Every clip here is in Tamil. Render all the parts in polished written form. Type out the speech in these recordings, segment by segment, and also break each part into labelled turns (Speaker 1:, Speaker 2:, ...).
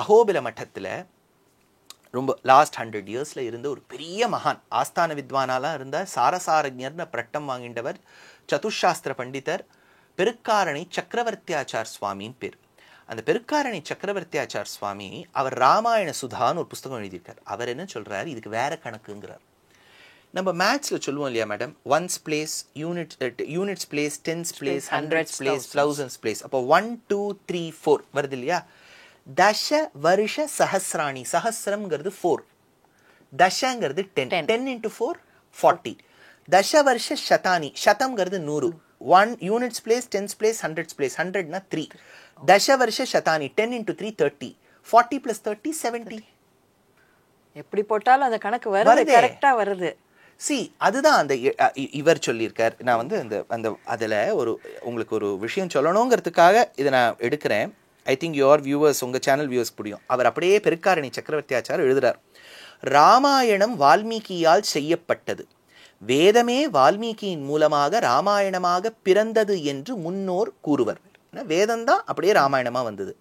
Speaker 1: அஹோபில மட்டத்தில் ரொம்ப லாஸ்ட் 100 இயர்ஸ்ல இருந்த ஒரு பெரிய மகான், ஆஸ்தான வித்வானாலாம் இருந்தார், சாரசாரஜர்னு பட்டம் வாங்கின்றவர், சதுஷாஸ்திர பண்டிதர், பெருக்காரணி சக்கரவர்த்தியாச்சார் சுவாமின்னு பேர். அந்த பெருக்காரணி சக்கரவர்த்தியாச்சார் சுவாமி அவர் ராமாயண சுதான்னு ஒரு புஸ்தகம் எழுதியிருக்கார். அவர் என்ன சொல்றாரு, இதுக்கு வேற கணக்குங்கிறார். நம்ம மேத்ஸ்ல சொல்லுவோம் இல்லையா madam, once place, units place, tens place, hundreds place, thousands place. அப்போ 1 2 3 4 வருது இல்லையா. தச வருஷ சஹஸ்ராணி, சஹஸ்ரம்ங்கிறது 4, தசங்கிறது 10, 10 into 4 40. தச வருஷ சதானி, சதம்ங்கிறது 100, 1 units place, tens place, hundreds place, 100னா 3. தச வருஷ சதானி 10 into 3 30, 40 plus 30 70.
Speaker 2: எப்படி போட்டாலும் அந்த கணக்கு வருது, கரெக்டா வருது.
Speaker 1: சி அதுதான் அந்த இவர் சொல்லியிருக்கார். நான் வந்து அந்த அதில் உங்களுக்கு ஒரு விஷயம் சொல்லணுங்கிறதுக்காக இதை நான் எடுக்கிறேன். ஐ திங்க் யுவர் வியூவர்ஸ், உங்கள் சேனல் வியூவர்ஸ் புரியும். அவர் அப்படியே பெருக்காரணி சக்கரவர்த்தியாச்சார் எழுதுறார், ராமாயணம் வால்மீகியால் செய்யப்பட்டது, வேதமே வால்மீகியின் மூலமாக ராமாயணமாக பிறந்தது என்று முன்னோர் கூறுவர். வேதம்தான் அப்படியே ராமாயணமா வந்தது.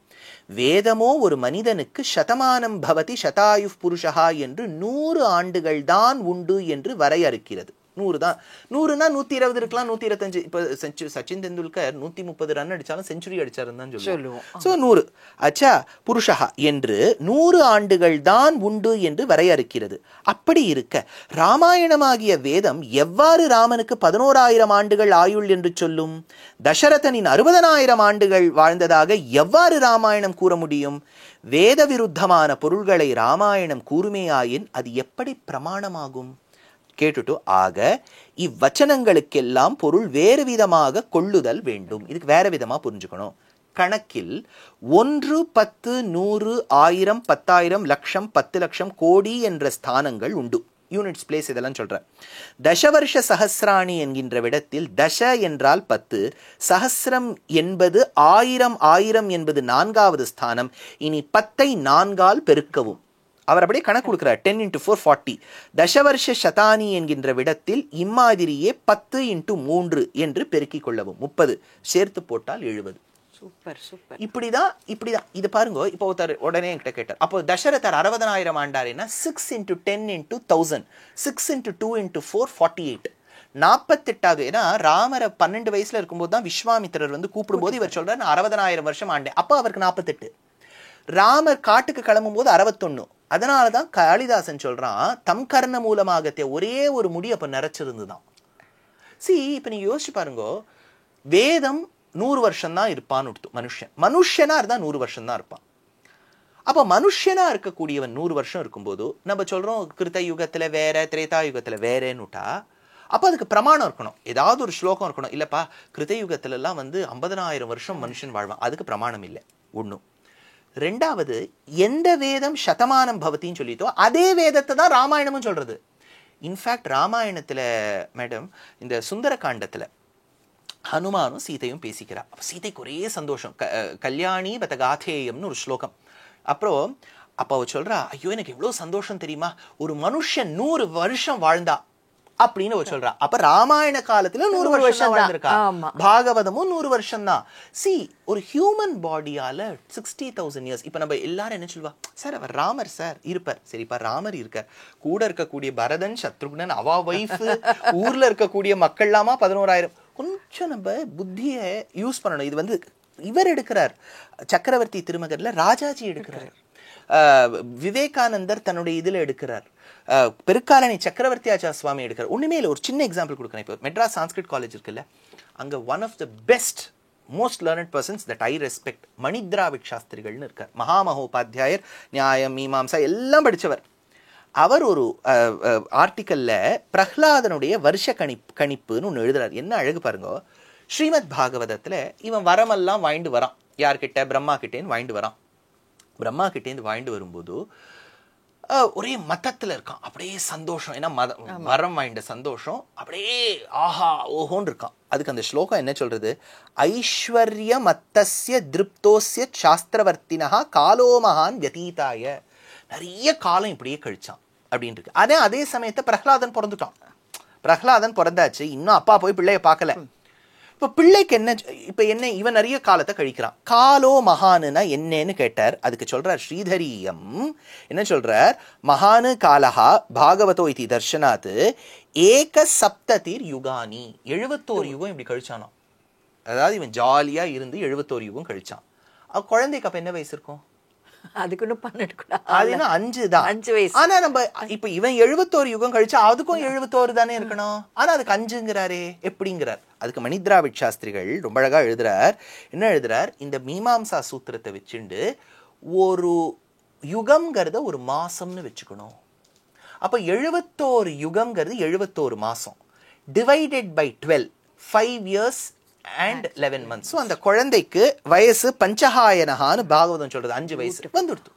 Speaker 1: வேதமோ ஒரு மனிதனுக்கு சதமானம் பவதி சதாயு புருஷா என்று 100 ஆண்டுகள் தான் உண்டு என்று வரையறுக்கிறது. 100 தான். 100னா 120 இருக்கலாம், 125. இப்போ சச்சின் தெண்டுல்கர் 130 ரன் அடிச்சாலும் செஞ்சுரி அடிச்சாருன்னு தான் சொல்லுவோம். ஸோ 100 அச்சா புருஷா என்று 100 ஆண்டுகள் தான் உண்டு என்று வரையறுக்கிறது. அப்படி இருக்க ராமாயணமாகிய வேதம் எவ்வாறு ராமனுக்கு 11,000 ஆண்டுகள் ஆயுள் என்று சொல்லும்? தசரதனின் 60,000 ஆண்டுகள் வாழ்ந்ததாக எவ்வாறு ராமாயணம் கூற முடியும்? வேத விருத்தமான பொருள்களை ராமாயணம் கூறுமேயாயின் அது எப்படி பிரமாணமாகும்? கேட்டுட்டு, ஆக இவ்வச்சனங்களுக்கெல்லாம் பொருள் வேறு விதமாக கொள்ளுதல் வேண்டும். இதுக்கு வேற விதமா புரிஞ்சுக்கணும். கணக்கில் 1 10 100 1000 10,000 லட்சம் 10 லட்சம் கோடி என்ற ஸ்தானங்கள் உண்டு. யூனிட்ஸ் பிளேஸ் இதெல்லாம் சொல்றேன். தசவர்ஷ சஹஸ்ராணி என்கின்ற விடத்தில் தச என்றால் 10, சஹஸ்ரம் என்பது 1000 என்பது 4வது ஸ்தானம். இனி 10ஐ 4ஆல் பெருக்கவும். அவர் அப்படியே கணக்கு கொடுக்கிறார். 10 into 4 40. தசவர்ஷ சதானி என்கின்ற விடத்தில் இம்மாதிரியே 10 into 3 என்று பெருக்கிக் கொள்ளவும். 30 சேர்த்து போட்டால் 70.
Speaker 2: Super super.
Speaker 1: இப்படிதான் இது பாருங்க. இப்போ ஒருத்தர் உடனே என்கிட்ட கேட்டார், அப்போ தசரதர் 60,000 ஆண்டாருன்னா 6 into 10 into 1000, 6 into 2 into 4 48. 48வது. ஏன்னா ராமரை 12 வயசுல இருக்கும்போது தான் விஸ்வாமித்திரர் வந்து கூப்பிடும்போது இவர் சொல்றாரு, நான் 60,000 வருஷம் ஆண்டேன். அப்போ அவருக்கு 48. ராமர் காட்டுக்கு கிளம்பும் போது 61. அதனாலதான் காளிதாசன் சொல்றான், தம் கர்ண மூலமாக ஒரே ஒரு முடி அப்ப நிறைச்சிருந்துதான். இப்ப நீங்க யோசிச்சு பாருங்க, வேதம் 100 வருஷம் தான் இருப்பான்னு மனுஷனா இருந்தா 100 வருஷம் தான் இருப்பான். அப்ப மனுஷனா இருக்கக்கூடியவன் 100 வருஷம் இருக்கும்போது நம்ம சொல்றோம் கிருத்த யுகத்துல வேற, திரேதா யுகத்துல வேறேன்னுட்டா, அப்ப அதுக்கு பிரமாணம் இருக்கணும், ஏதாவது ஒரு ஸ்லோகம் இருக்கணும். இல்லப்பா கிருத்த யுகத்துல எல்லாம் வந்து 50,000 வருஷம் மனுஷன் வாழ்வான், அதுக்கு பிரமாணம் இல்லை. ஒண்ணும். ரெண்டாவது, எந்த வேதம் சதமானம் பவத்தின்னு சொல்லிட்டோ அதே வேதத்தை தான் ராமாயணமும் சொல்றது. இன்ஃபேக்ட் ராமாயணத்துல மேடம் இந்த சுந்தர காண்டத்துல ஹனுமானும் சீதையும் பேசிக்கிறா. சீதைக்கு ஒரே சந்தோஷம். கல்யாணி பத காத்தேயம்னு ஒரு ஸ்லோகம். அப்புறம் அப்ப அவ சொல்றா, ஐயோ எனக்கு எவ்வளவு சந்தோஷம் தெரியுமா, ஒரு மனுஷன் 100 வருஷம் வாழ்ந்தா அப்படின்னு சொல்றா. அப்ப ராமாயண காலத்துல 100 வருஷம் வாழ்ந்திருக்கா. பாகவதமும் 100 வருஷம் தான். ஒரு ஹியூமன் பாடியால 60,000 இயர்ஸ். இப்ப நம்ம எல்லாரும் என்ன சொல்லுவா, சார் அவர் ராமர் சார் இருப்பார். சரிப்பா, ராமர் இருக்கார். கூட இருக்கக்கூடிய பரதன், சத்ருக்னன், அவா வைஃப், ஊர்ல இருக்கக்கூடிய மக்கள்லாமா 11,000. கொஞ்சம் நம்ம புத்திய யூஸ் பண்ணணும். இது வந்து இவர் எடுக்கிறார், சக்கரவர்த்தி திருமகர்ல ராஜாஜி எடுக்கிறார், விவேகானந்தர் தன்னுடைய இதுல எடுக்கிறார், பெருக்காரணி சக்கரவர்த்தியாச்சார் சுவாமி எடுக்கிறார். ஒண்ணுமே இல்லை. ஒரு சின்ன எக்ஸாம்பிள் கொடுக்குறேன். இப்போ மெட்ராஸ் சான்ஸ்கிரிட் காலேஜ் இருக்குல்ல, அங்க one of the best most learned persons that I respect Mani Dravid சாஸ்திரிகள்னு இருக்கார். மகாமகோபாத்தியாயர், நியாயம் மீமாம்சா எல்லாம் படிச்சவர். அவர் ஒரு ஆர்டிக்கல்ல பிரஹ்லாதனுடைய வருஷ கணிப்புன்னு ஒன்று எழுதுறாரு. என்ன அழகு பாருங்க. ஸ்ரீமத் பாகவதத்துல இவன் வரமெல்லாம் வாங்கிட்டு வரான். யார்கிட்ட? பிரம்மா கிட்டேன்னு வாங்கிட்டு வரான். பிரம்மா கிட்டேருந்து வாங்கிட்டு வரும்போது ஒரே மதத்துல இருக்கான். அப்படியே சந்தோஷம். ஏன்னா மரம் வாங்கிட்ட சந்தோஷம். அப்படியே ஆஹா ஓஹோன்னு இருக்கான். அதுக்கு அந்த ஸ்லோகம் என்ன சொல்றது? ஐஸ்வர்ய மத்தஸ்ய திருப்தோஸ்ய சாஸ்திரவர்த்தினஹா காலோ மகான் யதீதாய. நிறைய காலம் இப்படியே கழிச்சான் அப்படின்னு இருக்கு. அதே சமயத்தை பிரஹ்லாதன் பிறந்துட்டான். பிரஹ்லாதன் பிறந்தாச்சு, இன்னும் அப்பா போய் பிள்ளைய பார்க்கல. இப்போ பிள்ளைக்கு என்ன, இப்போ என்ன இவன் நிறைய காலத்தை கழிக்கிறான். காலோ மகானுனா என்னன்னு கேட்டார். அதுக்கு சொல்றார் ஸ்ரீதரியம் என்ன சொல்றார், மகானு காலஹா பாகவதோ இதி தர்ஷனாத் ஏக சப்ததிர் யுகானி, 71 யுகம் இப்படி கழிச்சானோ. அதாவது இவன் ஜாலியா இருந்து 71 யுகம் கழிச்சான். குழந்தைக்கு அப்ப என்ன வயசு இருக்கும்?
Speaker 2: அதுக்குன்னு 12 கூட
Speaker 1: அதுனா 5 தான்.
Speaker 2: 5 வயசு.
Speaker 1: ஆனா நம்ம இப்ப இவன் 71 யுகம் கழிச்சா அதுக்கும் 71 தானே இருக்கணும். ஆனா அதுக்கு 5ங்கிறாரே எப்படிங்கிறார். அதுக்கு மணித்ராவிட் சாஸ்திரிகள் ரொம்ப அழகா எழுதுறார். என்ன எழுதுறார், இந்த மீமாம்சா சூத்திரத்தை வச்சுண்டு ஒரு யுகம்ங்கிறத ஒரு மாசம்னு வச்சுக்கணும். அப்ப 71 யுகம்ங்கிறது 71 மாசம் divided by 12, 5 years and 11 months. So அந்த குழந்தைக்கு வயசு பஞ்சஹாயனஹான்னு பாகவதம் சொல்றது 5 வயசு வந்துடுத்து.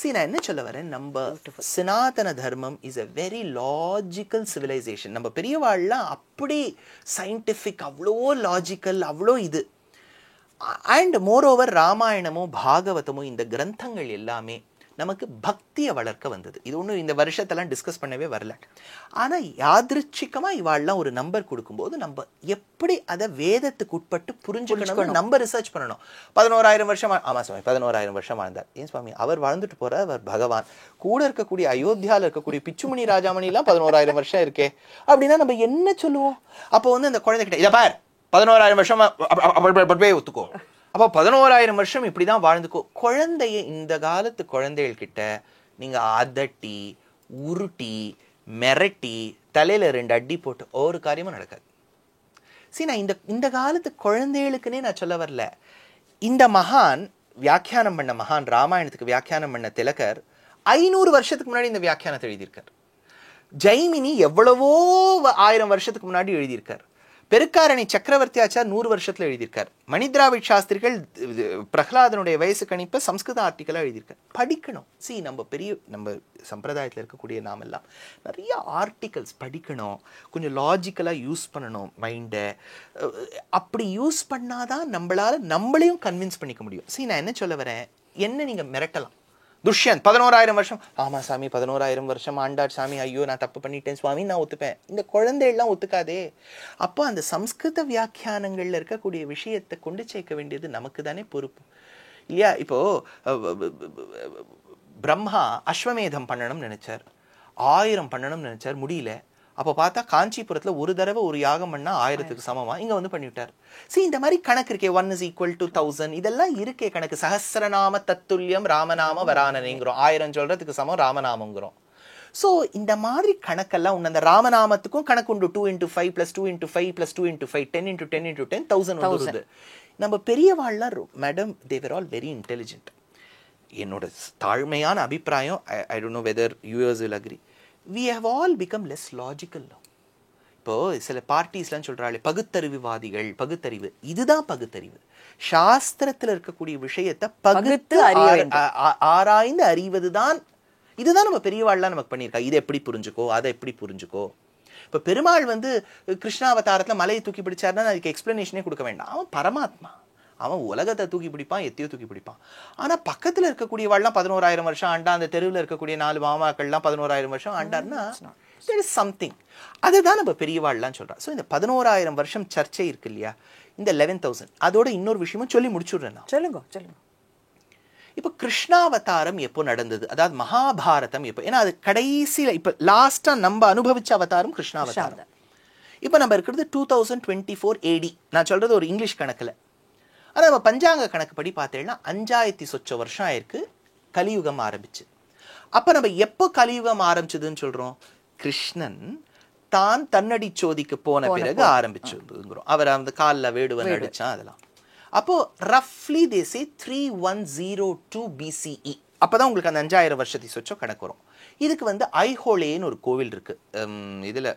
Speaker 1: See, நான் என்ன சொல்ல வரேன், நம்ம சனாதன தர்மம் is a very logical civilization. நம்ம பெரியவாள்லாம் அப்படி சயின்டிஃபிக், அவ்வளோ லாஜிக்கல், அவ்வளோ இது. அண்ட் மோரோவர் ராமாயணமோ பாகவதமோ இந்த கிரந்தங்கள் எல்லாமே நமக்கு பக்தியை வளர்க்க வந்தது. இது ஒன்றும் இந்த வருஷத்தெல்லாம் டிஸ்கஸ் பண்ணவே வரல. ஆனால் யாதிருச்சிகமாக இவாள்லாம் ஒரு நம்பர் கொடுக்கும்போது நம்ம எப்படி அதை வேதத்துக்கு உட்பட்டு புரிஞ்சுக்கணும், நம்ம ரிசர்ச் பண்ணணும். 11,000 வருஷம், ஆமாம் சுவாமி 11,000 வருஷம் வாழ்ந்தார். ஏன் சுவாமி, அவர் வாழ்ந்துட்டு போற அவர் பகவான். கூட இருக்கக்கூடிய அயோத்தியாவில் இருக்கக்கூடிய பிச்சுமணி ராஜாமணிலாம் 11,000 வருஷம் இருக்கே அப்படின்னா நம்ம என்ன சொல்லுவோம்? அப்போ வந்து அந்த குழந்தைகிட்ட இதை பார் 11,000 வருஷம் அப்படியே ஒத்துக்கோ, அப்போ 11,000 வருஷம் இப்படிதான் வாழ்ந்துக்கோ. குழந்தைய இந்த காலத்து குழந்தைகள் கிட்ட நீங்க அதட்டி உருட்டி மிரட்டி தலையில 2 அடி போட்டு ஒரு காரியமும் நடக்காது. சரி, நான் இந்த காலத்து குழந்தைகளுக்குன்னே நான் சொல்ல வரல. இந்த மகான் வியாக்கியானம் பண்ண மகான், ராமாயணத்துக்கு வியாக்கியானம் பண்ண திலகர் 500 வருஷத்துக்கு முன்னாடி இந்த வியாக்கியானத்தை எழுதியிருக்கார். ஜெய்மினி எவ்வளவோ 1000 வருஷத்துக்கு முன்னாடி எழுதியிருக்கார். பெருக்காரணி சக்கரவர்த்தி ஆச்சார் 100 வருஷத்துல எழுதியிருக்கார். மணித்ராவிட் சாஸ்திரிகள் பிரகலாதனுடைய வயசு கணிப்பை சம்ஸ்கிருத ஆர்டிக்கலா எழுதியிருக்கார். படிக்கணும். நம்ம சம்பிரதாயத்தில் இருக்கக்கூடிய நாம் எல்லாம் நிறைய ஆர்டிகல்ஸ் படிக்கணும். கொஞ்சம் லாஜிக்கலா யூஸ் பண்ணணும் மைண்டை. அப்படி யூஸ் பண்ணாதான் நம்மளையும் கன்வின்ஸ் பண்ணிக்க முடியும். நான் என்ன சொல்ல வரேன், என்ன நீங்க மிரட்டலாம். துஷ்யந்த் 11,000 வருஷம், ஆமா சாமி 11,000 வருஷம் ஆண்டார் சாமி, ஐயோ நான் தப்பு பண்ணிட்டேன் சுவாமி, நான் ஒத்துப்பேன். இந்த குழந்தையெல்லாம் ஒத்துக்காதே. அப்போ அந்த சம்ஸ்கிருத வியாக்கியானங்கள்ல இருக்கக்கூடிய விஷயத்தை கொண்டு சேர்க்க வேண்டியது நமக்கு தானே பொறுப்பு இல்லையா? இப்போ பிரம்மா அஸ்வமேதம் பண்ணணும்னு நினைச்சார், 1000 பண்ணணும்னு நினைச்சார், முடியல. அப்போ பார்த்தா காஞ்சிபுரத்துல ஒரு தடவை ஒரு யாகம் பண்ணா 1000க்கு சமமா இங்க வந்து பண்ணிவிட்டார். இந்த மாதிரி கணக்கு இருக்கே, 1 is equal to 1000, இதெல்லாம் இருக்கே கணக்கு. சஹஸ்ரநாம தத்துல்யம் ராமநாம வரானனேங்கிறோம், 1000 சொல்றதுக்கு சமம் ராமநாமங்கிறோம். ஸோ இந்த மாதிரி கணக்கெல்லாம் உண்டு. அந்த ராமநாமத்துக்கும் கணக்கு உண்டு. 2 into 5 plus 2 into 5 plus 2 into 5, 10 into 10 into 10, 1000 வருது. நம்ம பெரியவாள்லாம் madam, they were all very intelligent. என்னோட தாழ்மையான அபிப்பிராயம், I don't know whether viewers will agree, we have all become less logical now. இப்போ சில பார்ட்டிஸ்லாம் சொல்றாளே பகுத்தறிவுவாதிகள், பகுத்தறிவு, இதுதான் பகுத்தறிவு. சாஸ்திரத்தில் இருக்கக்கூடிய விஷயத்தை பகுத்து ஆராய்ந்து அறிவதுதான். இதுதான் நம்ம பெரியவாள்லாம் நமக்கு பண்ணியிருக்கா. இதை எப்படி புரிஞ்சுக்கோ, அதை எப்படி புரிஞ்சுக்கோ. இப்போ பெருமாள் வந்து கிருஷ்ணாவதாரத்துல மலையை தூக்கி பிடிச்சாருன்னா அதுக்கு எக்ஸ்பிளனேஷனே கொடுக்க வேண்டாம். அவன் பரமாத்மா, அவன் உலகத்தை தூக்கி பிடிப்பான், எத்தையோ தூக்கி பிடிப்பான். ஆனா பக்கத்துல இருக்கக்கூடியவாள்லாம் 11,000 வருஷம் ஆண்டா, அந்த தெருவில் இருக்கக்கூடிய 4 மாமாக்கள்லாம் 11,000 வருஷம் ஆண்டார்னா there is something. அதுதான் நம்ம பெரியவாள்லாம் சொல்றோம். ஸோ இந்த 11,000 வருஷம் சர்ச்சை இருக்கு இல்லையா, இந்த 11,000 அதோட இன்னொரு விஷயமும் சொல்லி முடிச்சுடுறேன் நான்.
Speaker 2: சொல்லுங்க.
Speaker 1: இப்போ கிருஷ்ணாவதாரம் எப்போ நடந்தது, அதாவது மகாபாரதம் எப்போ, ஏன்னா அது கடைசியில இப்போ லாஸ்டா நம்ம அனுபவிச்ச அவதாரம் கிருஷ்ணாவதாரம். இப்போ நம்ம இருக்கிறது 2024 AD. நான் சொல்றது ஒரு இங்கிலீஷ் கணக்குல. ஆனால் நம்ம பஞ்சாங்க கணக்கு படி பார்த்தேன்னா 5000 சொச்ச வருஷம் ஆயிருக்கு கலியுகம் ஆரம்பிச்சு. அப்போ நம்ம எப்போ கலியுகம் ஆரம்பிச்சதுன்னு சொல்றோம், கிருஷ்ணன் தான் தன்னடி சோதிக்கு போன பிறகு ஆரம்பிச்சுங்கிறோம். அவர் அந்த காலில் வேடுவன் அடிச்சான் அதெல்லாம். அப்போ ரஃப்லி தே சே 3102 BCE. அப்போதான் உங்களுக்கு அந்த 5000 வருஷத்தை சொச்சோ கணக்கு வரும். இதுக்கு வந்து ஐஹோலேன்னு ஒரு கோவில் இருக்கு இதுல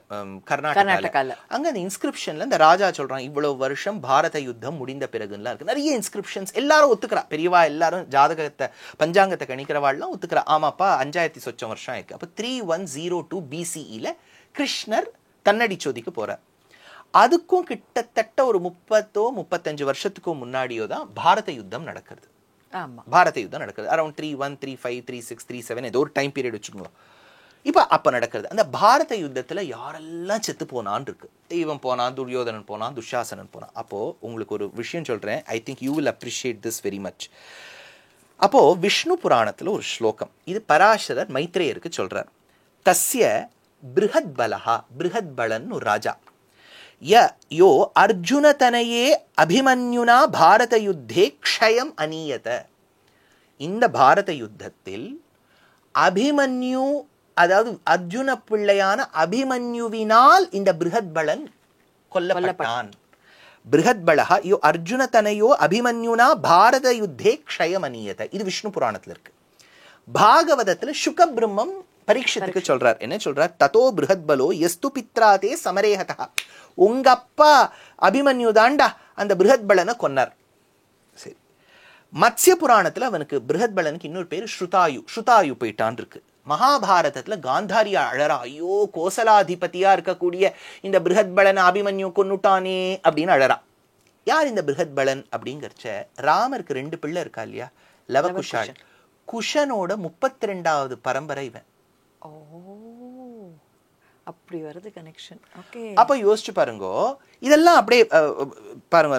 Speaker 1: கர்நாடகால. அங்க அந்த இன்ஸ்கிரிப்ஷன்ல இந்த ராஜா சொல்றான், இவ்வளவு வருஷம் பாரத யுத்தம் முடிந்த பிறகுலாம் இருக்கு. நிறைய இன்ஸ்கிரிப்ஷன்ஸ் எல்லாரும் ஒத்துக்கிறா. பெரியவா எல்லாரும் ஜாதகத்தை பஞ்சாங்கத்தை கணிக்கிறவாள்லாம் ஒத்துக்கிறா. ஆமாப்பா 5000 சொச்சம் வருஷம் ஆயிருக்கு. அப்போ 3102 BCEல கிருஷ்ணர் தன்னடி சோதிக்கு போறார். அதுக்கும் கிட்டத்தட்ட ஒரு 35 வருஷத்துக்கும் முன்னாடியோ தான் பாரத யுத்தம் நடக்கிறது. பாரத யுத்தம் நடக்குது அரௌண்ட் 31, 35, 36, 37 ஏதோ ஒரு டைம் பீரியட் வச்சுக்கோங்க. இப்போ அப்போ நடக்கிறது அந்த பாரத யுத்தத்தில் யாரெல்லாம் செத்து போனான்னு இருக்கு. இவன் போனான், துரியோதனன் போனான், துஷாசனன் போனான். அப்போது உங்களுக்கு ஒரு விஷயம் சொல்கிறேன். I think you will appreciate this very much. அப்போது விஷ்ணு புராணத்தில் ஒரு ஸ்லோகம், இது பராசரர் மைத்ரேயருக்கு சொல்கிறார். தஸ்ய பிருஹத் பலஹா, பிருஹத் பலன் ஒரு ராஜா, யோ அர்ஜுனதனையே அபிமன்யுனா பாரத யுத்தே க்ஷயம் அநீயத. இந்த பாரத யுத்தத்தில் அபிமன்யு, அதாவது அர்ஜுன பிள்ளையான அபிமன்யுவினால் இந்த பிருஹத் பலன் கொல்லப்பட்டான். பிருஹத் பலஹா யோ அர்ஜுனதனையோ அபிமன்யுனா பாரத யுத்தே க்ஷயமனியத. இது விஷ்ணு புராணத்தில் இருக்கு. பாகவதத்தில் சுகபிரம்மம் பரீட்சித்துக்கு சொல்றார். என்ன சொல்றார்? ததோ பிருஹத் பலோ எஸ்து பித்ராதே சமரேஹதா. உங்க அப்பா அபிமன்யு தாண்டா அந்த பிருஹத் பலனை கொன்னார். சரி, மத்ஸ்ய புராணத்தில் அவனுக்கு பிருஹத் பலனுக்கு இன்னொரு பேர் ஸ்ருதாயு, ஸ்ருதாயு போயிட்டான் இருக்கு. மகாபாரதத்தில் காந்தாரியா அழறா, ஐயோ கோசலாதிபதியா இருக்கக்கூடிய இந்த பிருஹத் பலனை அபிமன்யு கொன்னுட்டானே அப்படின்னு அழறா. யார் இந்த பிருஹத் பலன் அப்படிங்கிறச்ச, ராமருக்கு 2 பிள்ளை இருக்கா இல்லையா, லவகுஷால். குஷனோட 32வது பரம்பரை இவன்.
Speaker 2: ஓ, அப்படி வருது கனெக்ஷன். ஓகே,
Speaker 1: அப்ப யோசிச்சு பாருங்க. இதெல்லாம் அப்படியே பாருங்க.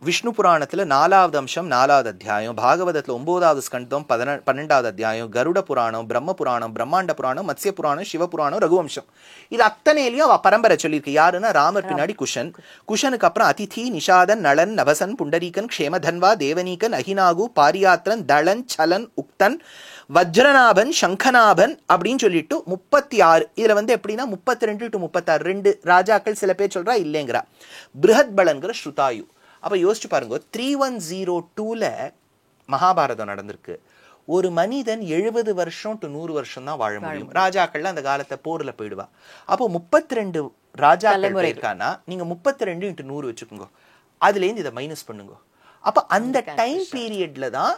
Speaker 1: விஷ்ணு புராணத்துல 4வது அம்சம் 4வது அத்தியாயம், பாகவதத்துல 9வது ஸ்கந்தம் 12வது அத்தியாயம், கருட புராணம், பிரம்ம புராணம், பிரம்மாண்ட புராணம், மத்ஸ்ய புராணம், சிவ புராணம், ரகுவம்சம், இது அத்தனையிலையும் அவ பரம்பரை சொல்லியிருக்கு. யாருன்னா ராமர் பின்னாடி குஷன், குஷனுக்கு அப்புறம் அதிதி, நிஷாதன், நளன், நபசன், புண்டரீகன், க்ஷேமதன்வா, தேவனீகன், அஹினாகு, பாரியாத்ரன், தளன், சலன், உக்தன், வஜ்ரநாபன், சங்கநாபன் அப்படின்னு சொல்லிட்டு 36. இதுல வந்து எப்படின்னா 32 to 36 2 ராஜாக்கள். சில பேர் சொல்றா இல்லைங்கிறா. பிருஹத் பலன்கிற ஸ்ருதாயு. அப்ப யோசிச்சு பாருங்க, 3102ல மகாபாரதம் நடந்திருக்கு. ஒரு மனிதன் 70 வருஷம் to 100 வருஷம் தான் வாழ முடியும். ராஜாக்கள்ல அந்த காலத்தை போர்ல போயிடுவா. அப்போ 32 ராஜாக்கள் இருக்கானா, நீங்க 32 into 100 வச்சுக்கோங்க. அதுல இருந்து இதை மைனஸ் பண்ணுங்க. அப்ப அந்த டைம் பீரியட்ல தான்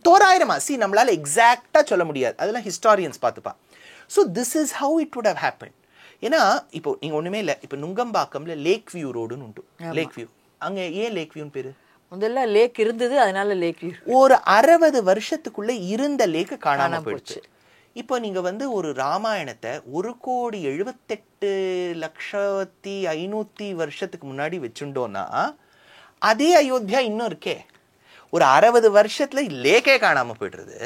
Speaker 1: தோராயிரமா, நம்மளால எக்ஸாக்டா சொல்ல முடியாது, அதெல்லாம் ஹிஸ்டாரியன்ஸ் பார்த்துப்பா. So this is how it would have happen. ஏன்னா இப்போ நீங்க ஒண்ணுமே இல்லை, இப்போ நுங்கம்பாக்கம்ல லேக் வியூ ரோடுன்னு உண்டு. லேக் வியூ, அங்க ஏன் லேக் வியூன்னு பேரு?
Speaker 2: முதல்ல லேக் இருந்தது, அதனால லேக் வியூ.
Speaker 1: ஒரு 60 வருஷத்துக்குள்ள இருந்த லேக்கு காணாம போயிடுச்சு. இப்போ நீங்க வந்து ஒரு ராமாயணத்தை 1,78,500,000 வருஷத்துக்கு முன்னாடி வச்சுட்டோம்னா, அதே அயோத்தியா இன்னும் இருக்கே. ஒரு 60 வருஷத்துல லேக்கே காணாம போயிடுறது.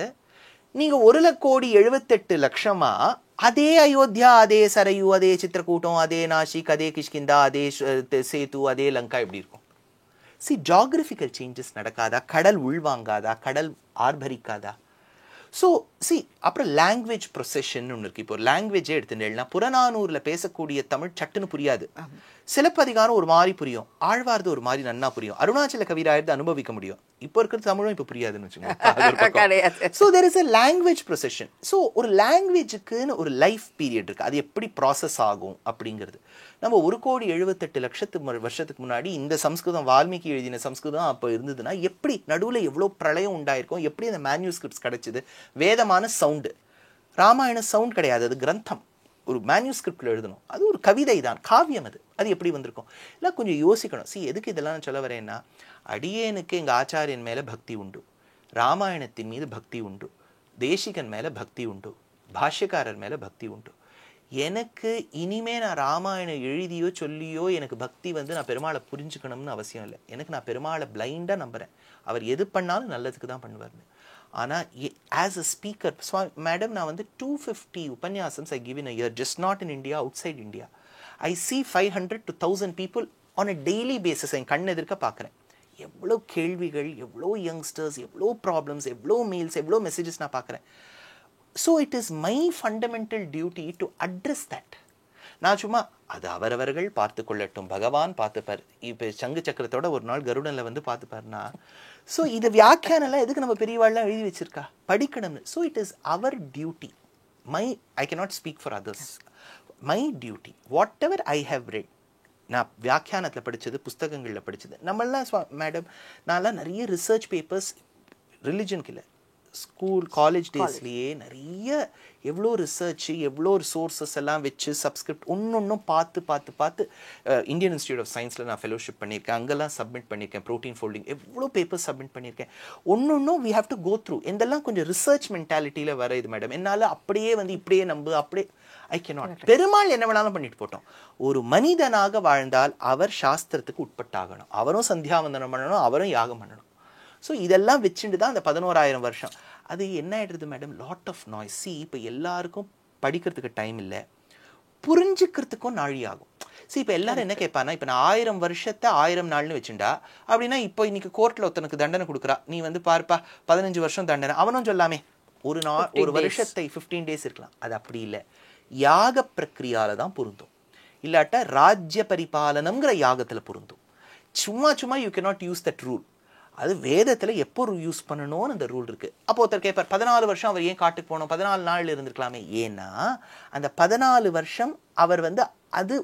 Speaker 1: நீங்க 1,78,00,000 அதே அயோத்தியா, அதே சரையு, அதே சித்திரக்கூட்டம், அதே நாசிக், அதே கிஷ்கிந்தா, அதே சேது, அதே லங்கா எப்படி இருக்கும்? சி, ஜியாகிரபிக்கல் சேஞ்சஸ் நடக்காதா? கடல் உள்வாங்காதா? கடல் ஆர்ப்பரிக்காதா? ஸோ சி, அப்புறம் லாங்குவேஜ் ப்ரொசெஷன் ஒன்று இருக்குது. இப்போ லாங்குவேஜே எடுத்துட்டேன்னா, புறநானூரில் பேசக்கூடிய தமிழ் சட்டுன்னு புரியாது. சிலப்பதிகாரம் ஒரு மாதிரி புரியும், ஆழ்வார்து ஒரு மாதிரி நன்னா புரியும், அருணாச்சல கவிராயர்து அனுபவிக்க முடியும். இப்போ இருக்கிற தமிழும் இப்போ புரியாதுன்னு வச்சுக்கோங்க. So there is a language procession. So ஒரு லாங்குவேஜுக்குன்னு ஒரு லைஃப் பீரியட் இருக்குது, அது எப்படி ப்ராசஸ் ஆகும் அப்படிங்கிறது. நம்ம 1,78,00,000 வருஷத்துக்கு முன்னாடி இந்த சம்ஸ்கிருதம், வால்மீகி எழுதின சம்ஸ்கிருதம் அப்போ இருந்ததுன்னா எப்படி நடுவில் எவ்வளோ பிரளயம் உண்டாயிருக்கும், எப்படி அந்த மேன்யூஸ்கிரிப்ட்ஸ் கிடைச்சிது. வேதமான சவுண்டு, ராமாயண சவுண்ட் கிடையாது, அது கிரந்தம், ஒரு மேன்யூஸ்கிரிப்டில் எழுதணும், அது ஒரு கவிதை தான், காவியம். அது எப்படி வந்திருக்கும் இல்லை, கொஞ்சம் யோசிக்கணும். எதுக்கு இதெல்லாம் சொல்ல வரேன்னா, அடியேனுக்கு எங்கள் ஆச்சாரியன் மேலே பக்தி உண்டு, ராமாயணத்தின் மீது பக்தி உண்டு, தேசிகன் மேலே பக்தி உண்டு, பாஷ்யக்காரர் மேலே பக்தி உண்டு. எனக்கு இனிமே நான் ராமாயணம் எழுதியோ சொல்லியோ எனக்கு பக்தி வந்து நான் பெருமாளை புரிஞ்சுக்கணும்னு அவசியம் இல்லை. எனக்கு நான் பெருமாளை பிளைண்டாக நம்புகிறேன். அவர் எது பண்ணாலும் நல்லதுக்கு தான் பண்ணுவார்னு. ஆனால் ஆஸ் அ ஸ்பீக்கர், மேடம், நான் வந்து 250 உபன்யாசம்ஸ் I give in a year, just not in India, outside India. I see 500 to 1,000 people on a daily basis. என் கண் எதிர்க்க பார்க்குறேன். எவ்வளோ கேள்விகள், எவ்வளோ யங்ஸ்டர்ஸ், எவ்வளோ ப்ராப்ளம்ஸ், எவ்வளோ மெயில்ஸ், எவ்வளோ மெசேஜஸ் நான் பார்க்குறேன். So it is my fundamental duty to address that. நான் சும்மா அது அவரவர்கள் பார்த்து கொள்ளட்டும், பகவான் பார்த்துப்பார். இப்போ சங்கு சக்கரத்தோட ஒரு நாள் கருடனில் வந்து பார்த்துப்பார்னா, ஸோ இது வியாக்கியானெல்லாம் எதுக்கு நம்ம பெரியவாள்லாம் எழுதி வச்சிருக்கா, படிக்கணும்னு. So it is our duty. I cannot speak for others. My duty, whatever I have read, நான் வியாக்கியானத்தில் படித்தது, புஸ்தகங்களில் படித்தது. நம்மளாம் மேடம், நான்லாம் நிறைய ரிசர்ச் பேப்பர்ஸ், ரிலிஜனுக்கு இல்லை, ஸ்கூல் காலேஜ் டேஸ்லேயே நிறைய எவ்வளோ ரிசர்ச் எவ்வளோ சோர்சஸ் எல்லாம் வச்சு சப்ஸ்கிரிப்ட் ஒன்னொன்னும் பார்த்து இந்தியன் இன்ஸ்டியூட் ஆஃப் சயின்ஸில் நான் ஃபெலோஷிப் பண்ணியிருக்கேன், அங்கெல்லாம் சப்மிட் பண்ணியிருக்கேன், ப்ரோட்டீன் ஃபோல்டிங் எவ்வளோ பேப்பர்ஸ் சப்மிட் பண்ணியிருக்கேன். ஒன்னொன்னும் we have to go through. இதெல்லாம் கொஞ்சம் ரிசர்ச் மென்டாலிட்டியில் வர இது மேடம். என்னால் அப்படியே வந்து இப்படியே நம்பு அப்படியே ஐ கேனாட். பெருமாள் என்ன வேணாலும் பண்ணிட்டு போட்டோம். ஒரு மனிதனாக வாழ்ந்தால் அவர் சாஸ்திரத்துக்கு உட்பட்டாகணும், அவரும் சந்தியாவந்தனம் பண்ணணும், அவரும் யாகம் பண்ணணும். ஸோ இதெல்லாம் வச்சுட்டு தான் அந்த 11,000 வருஷம். அது என்ன ஆகிடுது மேடம், லாட் ஆஃப் நாய்ஸ். இப்போ எல்லாருக்கும் படிக்கிறதுக்கு டைம் இல்லை, புரிஞ்சுக்கிறதுக்கும் நாழி ஆகும். இப்போ எல்லாரும் என்ன கேட்பானா, இப்போ நான் 1000 வருஷத்தை 1000 நாள்னு வச்சுட்டா அப்படின்னா இப்போ இன்னைக்கு கோர்ட்டில் ஒருத்தனுக்கு தண்டனை கொடுக்குறா, நீ வந்து பார்ப்பா 15 வருஷம் தண்டனை, அவனும் சொல்லாமே ஒரு நாள் ஒரு வருஷத்தை 15 days இருக்கலாம். அது அப்படி இல்லை, யாக பிரக்ரியால தான் பொருந்தும், இல்லாட்டா ராஜ்ய பரிபாலனம்ங்கிற யாகத்தில் பொருந்தும். சும்மா you cannot use that rule. அது வேதத்தில் எப்போ யூஸ் பண்ணணும்னு அந்த ரூல் இருக்குது. அப்போ ஒருத்தர் கேட்பார் 14 வருஷம் அவர் ஏன் காட்டுக்கு போகணும், 14 நாள் இருந்திருக்கலாமே. ஏன்னா அந்த 14 வருஷம் அவர் வந்து அது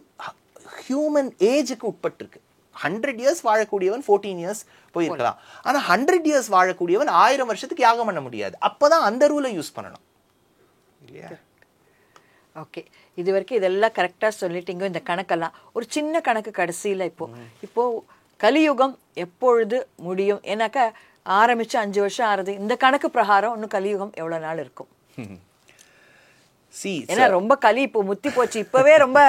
Speaker 1: ஹியூமன் ஏஜுக்கு உட்பட்டிருக்கு. 100 years வாழக்கூடியவன் 14 years போயிருக்கலாம். ஆனால் 100 years வாழக்கூடியவன் 1000 வருஷத்துக்கு யாகம் பண்ண முடியாது. அப்போதான் அந்த ரூலை யூஸ் பண்ணணும் இல்லையா?
Speaker 2: ஓகே, இது வரைக்கும் இதெல்லாம் கரெக்டாக சொல்லிட்டீங்க. இந்த கணக்கெல்லாம் ஒரு சின்ன கணக்கு கடைசியில் இப்போ கலியுகம் எப்பொழுது முடியும்? ஏன்னாக்கா ஆரம்பிச்சு 5 வருஷம் ஆறுது. இந்த கணக்கு பிரகாரம் இன்னும் கலியுகம் எவ்வளவு நாள் இருக்கும்? ஏன்னா ரொம்ப கலி இப்போ முத்தி போச்சு, இப்பவே ரொம்ப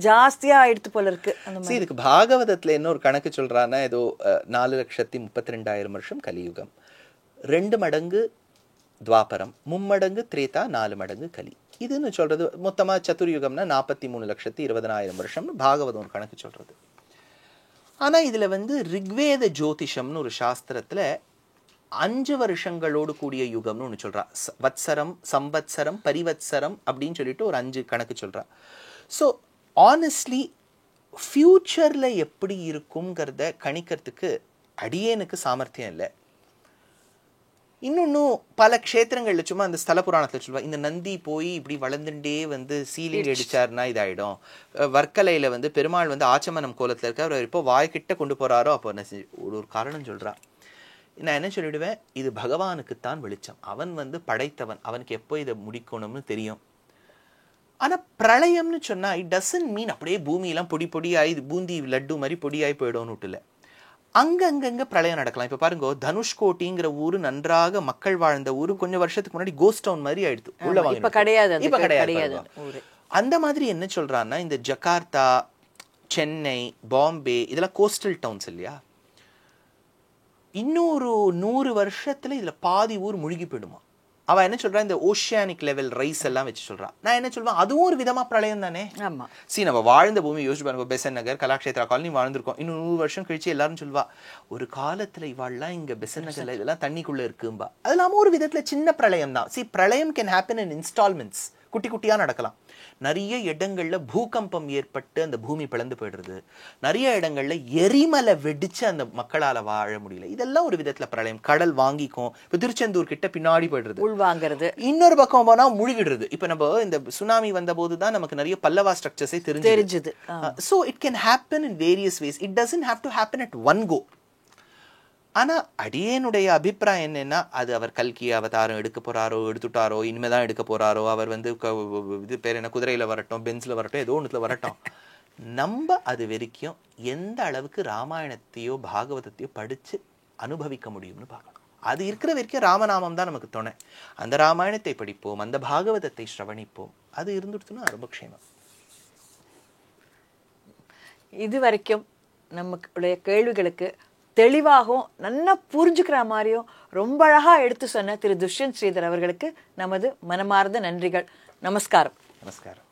Speaker 2: ஜாஸ்தியா ஆயிடுத்து போல இருக்கு.
Speaker 1: இதுக்கு பாகவதத்துல என்ன ஒரு கணக்கு சொல்றான்னா, ஏதோ 4,32,000 வருஷம் கலியுகம், 2 மடங்கு துவாபரம், 3 மடங்கு திரேதா, 4 மடங்கு கலி. இதுன்னு சொல்றது மொத்தமா சதுர்யுகம்னா 43,20,000 வருஷம்னு பாகவதம் ஒரு கணக்கு சொல்றது. ஆனா இதுல வந்து ரிக்வேத ஜோதிஷம்னு ஒரு சாஸ்திரத்துல 5 வருஷங்களோடு கூடிய யுகம்னு ஒன்று சொல்றா. வத்சரம், சம்பத்சரம், பரிவத்சரம் அப்படின்னு சொல்லிட்டு ஒரு 5 கணக்கு சொல்றா. ஸோ ஆனஸ்ட்லி ஃபியூச்சர்ல எப்படி இருக்குங்கிறத கணிக்கிறதுக்கு அடியேனுக்கு சாமர்த்தியம் இல்லை. இன்னொன்னும் பல க்ஷேத்திரங்கள்ல சும்மா அந்த ஸ்தல புராணத்துல சொல்லுவா, இந்த நந்தி போய் இப்படி வளர்ந்துட்டே வந்து சீலிங் அடிச்சாருன்னா இதாயிடும். வர்க்கலையில வந்து பெருமாள் வந்து ஆச்சமனம் கோலத்துல இருக்க, அவர் இப்போ வாய்க்கிட்ட கொண்டு போறாரோ அப்போ ஒரு காரணம் சொல்றா. நான் என்ன சொல்லிடுவேன், இது பகவானுக்குத்தான் வெளிச்சம், அவன் வந்து படைத்தவன், அவனுக்கு எப்போ இதை முடிக்கணும்னு தெரியும். ஆனா பிரளயம்னு சொன்னா இட் டசன்ட் மீன் அப்படியே பூமியெல்லாம் பொடி பொடியாயி பூந்தி லட்டு மாதிரி பொடியாயி போயிடும்னு விட்டுல. அங்கங்க பிரளயம் நடக்கலாம். இப்ப பாருங்க, தனுஷ்கோட்டிங்கிற ஊரு நன்றாக மக்கள் வாழ்ந்த ஊரு கொஞ்சம் வருஷத்துக்கு முன்னாடி கோஸ்ட் டவுன் மாதிரி ஆயிடுது. உள்ள வாங்க இப்ப கிடையாது. அந்த மாதிரி என்ன சொல்றான்னா, இந்த ஜகார்த்தா, சென்னை, பாம்பே இதெல்லாம் கோஸ்டல் டவுன்ஸ் இல்லையா, இன்னொரு 100 வருஷத்துல இதுல பாதி ஊர் முழுகி போயிடுமா. அவ என்ன சொல்றா, இந்த ஓஷியானிக் லெவல் ரைஸ் எல்லாம் வச்சு சொல்றா. நான் என்ன சொல்வேன், அதுவும் ஒரு விதமா பிரளயம் தானே. ஆமா, நம்ம வாழ்ந்த பூமி யோசிச்சு பாருங்க, பெசன் நகர், கலாக்ஷேத்ரா காலனி வாழ்ந்திருக்கோம். இன்னும் 100 வருஷம் கழிச்சு எல்லாரும் சொல்வா, ஒரு காலத்துல இவாள்லாம் இங்க பெசன் நகர்ல இதெல்லாம் தண்ணிக்குள்ள இருக்கும்பா. அது இல்லாம ஒரு விதத்துல சின்ன பிரளயம் தான். பிரளயம் கேன் ஹேப்பன் இன் இன்ஸ்டால்மெண்ட்ஸ், குட்டி குட்டியா நடக்கலாம். நிறைய இடங்கள்ல பூகம்பம் ஏற்பட்டு அந்த பூமி பிளந்து போயிடுறது, நிறைய இடங்கள்ல எரிமலை வெடிச்சு அந்த மக்களால வாழ முடியல. இதெல்லாம் ஒரு விதத்துல பிரளயம். கடல் வாங்கிக்கும், இப்ப திருச்செந்தூர் கிட்ட பின்னாடி போயிடுறது, உள்வாங்கிறது. இன்னொரு பக்கம் போனா முழுகிடுறது. இப்ப நம்ம இந்த சுனாமி வந்த போதுதான் நமக்கு நிறைய பல்லவா ஸ்ட்ரக்சர்ஸே தெரிஞ்சது. So it can happen in various ways. It doesn't have to happen at one go. ஆனா அடியேனுடைய அபிப்பிராயம் என்னன்னா, அது அவர் கல்கி அவதாரம் எடுக்க போறாரோ, எடுத்துட்டாரோ, இனிமேதான் எடுக்க போறாரோ, அவர் வந்து இது பேர் என்ன, குதிரையில வரட்டும், பென்ஸ்ல வரட்டும், ஏதோ ஒண்ணுல வரட்டும், நம்ம அது வரைக்கும் எந்த அளவுக்கு ராமாயணத்தையோ பாகவதத்தையோ படிச்சு அனுபவிக்க முடியும்னு பார்க்கணும். அது இருக்கிற வரைக்கும் ராமநாமம் தான் நமக்கு துணை. அந்த ராமாயணத்தை படிப்போம், அந்த பாகவதத்தை ஸ்ரவணிப்போம். அது இருந்துடுச்சுன்னா ரொம்ப க்ஷேமம்.
Speaker 2: இது வரைக்கும் நம்மளுடைய கேள்விகளுக்கு தெளிவாகவும் நல்லா புரிஞ்சுக்கிற மாதிரியும் ரொம்ப அழகா எடுத்து சொன்ன திரு துஷ்யந்த் ஸ்ரீதர் அவர்களுக்கு நமது மனமார்ந்த நன்றிகள். நமஸ்காரம்.
Speaker 1: நமஸ்காரம்.